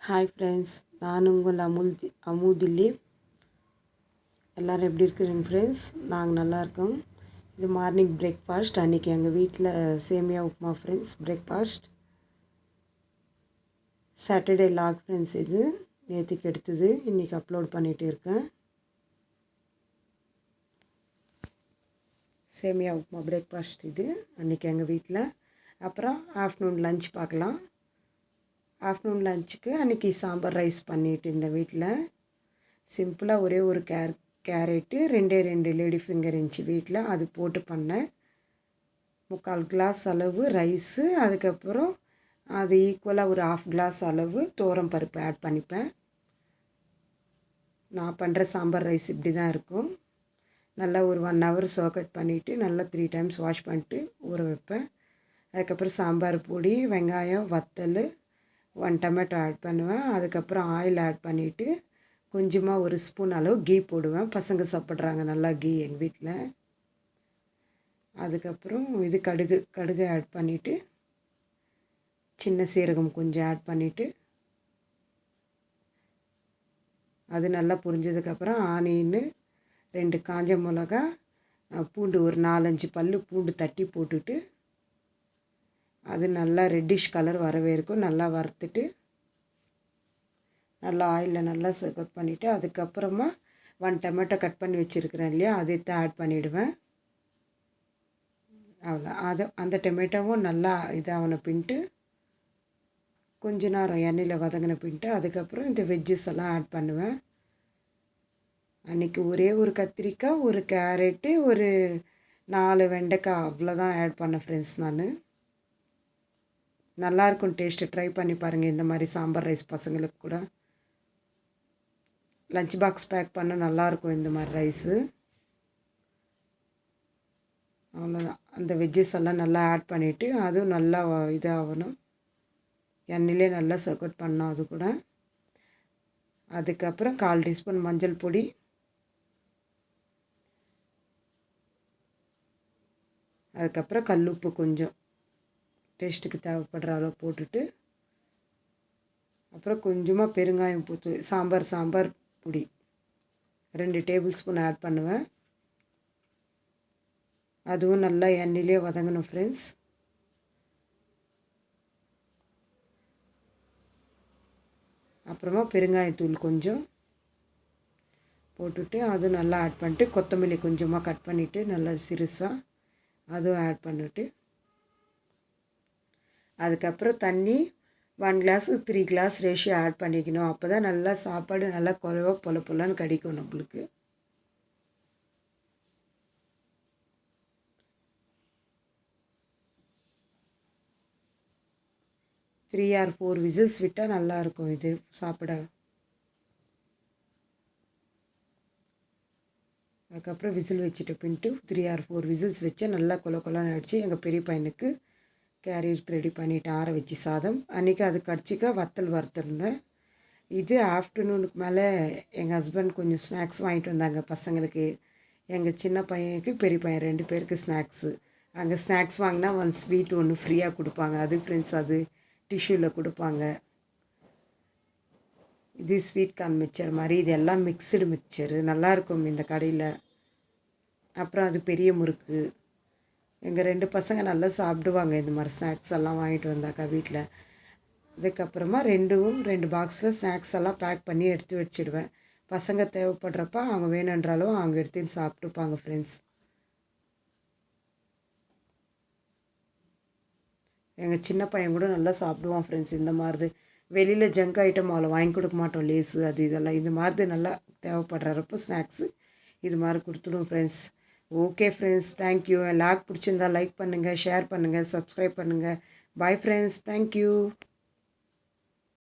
Hi friends, நான் உங்கள் அமுதில்லி. எல்லோரும் எப்படி இருக்கிறீங்க ஃப்ரெண்ட்ஸ்? நாங்கள் நல்லா இருக்கோம். இது மார்னிங் பிரேக்ஃபாஸ்ட். அன்றைக்கி எங்கள் வீட்டில் semiya upma friends breakfast. Saturday vlog friends. இது நேற்றுக்கு எடுத்தது, இன்றைக்கி அப்லோட் பண்ணிகிட்டு இருக்கேன். சேமியா உப்புமா பிரேக்ஃபாஸ்ட் இது அன்றைக்கி எங்கள் வீட்டில். அப்புறம் ஆஃப்டர்நூன் லஞ்ச் பார்க்கலாம். ஆஃப்டர்நூன் லஞ்சுக்கு அன்றைக்கி சாம்பார் ரைஸ் பண்ணிவிட்டு இந்த வீட்டில் சிம்பிளாக ஒரே ஒரு கேரட்டு ரெண்டு லேடி ஃபிங்கர் இருந்துச்சு வீட்டில், அது போட்டு பண்ணேன். 3/4 கிளாஸ் அளவு ரைஸு, அதுக்கப்புறம் அது ஈக்குவலாக ஒரு 1/2 கிளாஸ் அளவு தோரம் பருப்பு ஆட் பண்ணிப்பேன். நான் பண்ணுற சாம்பார் ரைஸ் இப்படி தான் இருக்கும். நல்லா ஒரு 1 hour சோக்கட் பண்ணிவிட்டு நல்லா 3 times வாஷ் பண்ணிட்டு ஊற வைப்பேன். அதுக்கப்புறம் சாம்பார் பொடி, வெங்காயம், வத்தல், 1 tomato ஆட் பண்ணுவேன். அதுக்கப்புறம் ஆயில் ஆட் பண்ணிவிட்டு கொஞ்சமாக ஒரு ஸ்பூன் அளவு கீ போடுவேன். பசங்க சாப்பிட்றாங்க நல்லா கீ எங்கள் வீட்டில். அதுக்கப்புறம் இது கடுகு ஆட் பண்ணிவிட்டு சின்ன சீரகம் கொஞ்சம் ஆட் பண்ணிவிட்டு அது நல்லா புரிஞ்சதுக்கப்புறம் ஆனியன்னு 2 காஞ்ச மிளகா, பூண்டு ஒரு 4-5 பல் பூண்டு தட்டி போட்டுட்டு அது நல்லா ரெட்டிஷ் கலர் வரவே இருக்கும். நல்லா வறுத்துட்டு நல்லா ஆயிலில் நல்லா கட் பண்ணிவிட்டு அதுக்கப்புறமா 1 tomato கட் பண்ணி வச்சுருக்கிறேன் இல்லையா, அதை ஆட் பண்ணிவிடுவேன். அவ்வளோ அந்த டொமேட்டோவும் நல்லா இதாகன பின்ட்டு கொஞ்ச நேரம் எண்ணெயில் வதங்கின பின்ட்டு அதுக்கப்புறம் இந்த வெஜ்ஜஸ் எல்லாம் ஆட் பண்ணுவேன். அன்றைக்கி ஒரே ஒரு கத்திரிக்காய், ஒரு கேரட்டு, ஒரு 4 வெண்டைக்காய் அவ்வளோதான் ஆட் பண்ணேன் ஃப்ரெண்ட்ஸ். நான் நல்லாயிருக்கும் டேஸ்ட்டு, ட்ரை பண்ணி பாருங்கள். இந்த மாதிரி சாம்பார் ரைஸ் பசங்களுக்கு கூட லஞ்ச் பாக்ஸ் பேக் பண்ண நல்லாயிருக்கும் இந்த மாதிரி ரைஸு. அவ்வளோதான். அந்த வெஜ்ஜஸ் எல்லாம் நல்லா ஆட் பண்ணிவிட்டு அதுவும் நல்லா இதாகணும், எண்ணெயிலே நல்லா சர்க்கட் பண்ணோம் அது கூட. அதுக்கப்புறம் 1/4 டீஸ்பூன் மஞ்சள் பொடி, அதுக்கப்புறம் கல்லுப்பு கொஞ்சம் டேஸ்ட்டுக்கு தேவைப்படுற அளவு போட்டுட்டு அப்புறம் கொஞ்சமாக பெருங்காயம் பூத்து சாம்பார் பொடி 2 டேபிள் ஸ்பூன் ஆட் பண்ணுவேன். அதுவும் நல்லா எண்ணெயிலே வதங்கணும் ஃப்ரெண்ட்ஸ். அப்புறமா பெருங்காயத்தூள் கொஞ்சம் போட்டுட்டு அதுவும் நல்லா ஆட் பண்ணிட்டு கொத்தமல்லி கொஞ்சமாக கட் பண்ணிவிட்டு நல்லா சிறுசாக அதுவும் ஆட் பண்ணிவிட்டு அதுக்கப்புறம் தண்ணி 1 glass 3 glass ரேஷியோ ஆட் பண்ணிக்கணும். அப்போ தான் நல்லா சாப்பாடு நல்லா குறைவா பொலன்னு கிடைக்கும் நம்மளுக்கு. த்ரீ ஆர் 4 விசில்ஸ் விட்டால் நல்லாயிருக்கும் இது சாப்பிட. அதுக்கப்புறம் விசில் வச்சுட்டு பின்ட்டு 3 or 4 விசில்ஸ் வச்சு நல்லா கொலன்னு அடித்து எங்கள் பெரிய பையனுக்கு கேரியர் ரெடி பண்ணிவிட்டு ஆற வச்சு சாதம். அன்றைக்கி அது கடிச்சிக்க வத்தல் வறுத்துருந்தேன். இது ஆஃப்டர்நூனுக்கு மேலே எங்கள் ஹஸ்பண்ட் கொஞ்சம் ஸ்நாக்ஸ் வாங்கிட்டு வந்தாங்க பசங்களுக்கு. எங்கள் சின்ன பையனுக்கு பெரிய பையன் 2 பேருக்கு ஸ்நாக்ஸு. அங்கே ஸ்நாக்ஸ் வாங்கினா 1 ஸ்வீட் 1 ஃப்ரீயாக கொடுப்பாங்க. அது ஃப்ரெண்ட்ஸ் அது டிஷ்யூவில் கொடுப்பாங்க. இது ஸ்வீட் கார்ன் மிக்சர் மாதிரி, இது எல்லாம் மிக்சடு மிக்சரு நல்லாயிருக்கும் இந்த கடையில். அப்புறம் அது பெரிய முறுக்கு. எங்கள் 2 பசங்க நல்லா சாப்பிடுவாங்க இந்த மாதிரி ஸ்நாக்ஸ் எல்லாம் வாங்கிட்டு வந்தாக்கா வீட்டில். அதுக்கப்புறமா 2 பாக்ஸில் ஸ்நாக்ஸ் எல்லாம் பேக் பண்ணி எடுத்து வச்சுடுவேன். பசங்க தேவைப்படுறப்ப அவங்க வேணுன்றாலும் அவங்க எடுத்துன்னு சாப்பிட்டுப்பாங்க ஃப்ரெண்ட்ஸ். எங்கள் சின்ன பையன் கூட நல்லா சாப்பிடுவான் ஃப்ரெண்ட்ஸ். இந்த மாதிரி வெளியில் ஜங்க் ஐட்டம் அவ்வளோ வாங்கி கொடுக்க மாட்டோம், லேஸு அது இதெல்லாம். இது மாதிரி நல்லா தேவைப்படுறப்போ ஸ்நாக்ஸு இது மாதிரி கொடுத்துடுவோம் friends. Okay friends, thank you. Vlog பிடிச்சிருந்தா லைக் பண்ணுங்கள், ஷேர் பண்ணுங்கள், சப்ஸ்கிரைப் பண்ணுங்கள். Bye friends, thank you.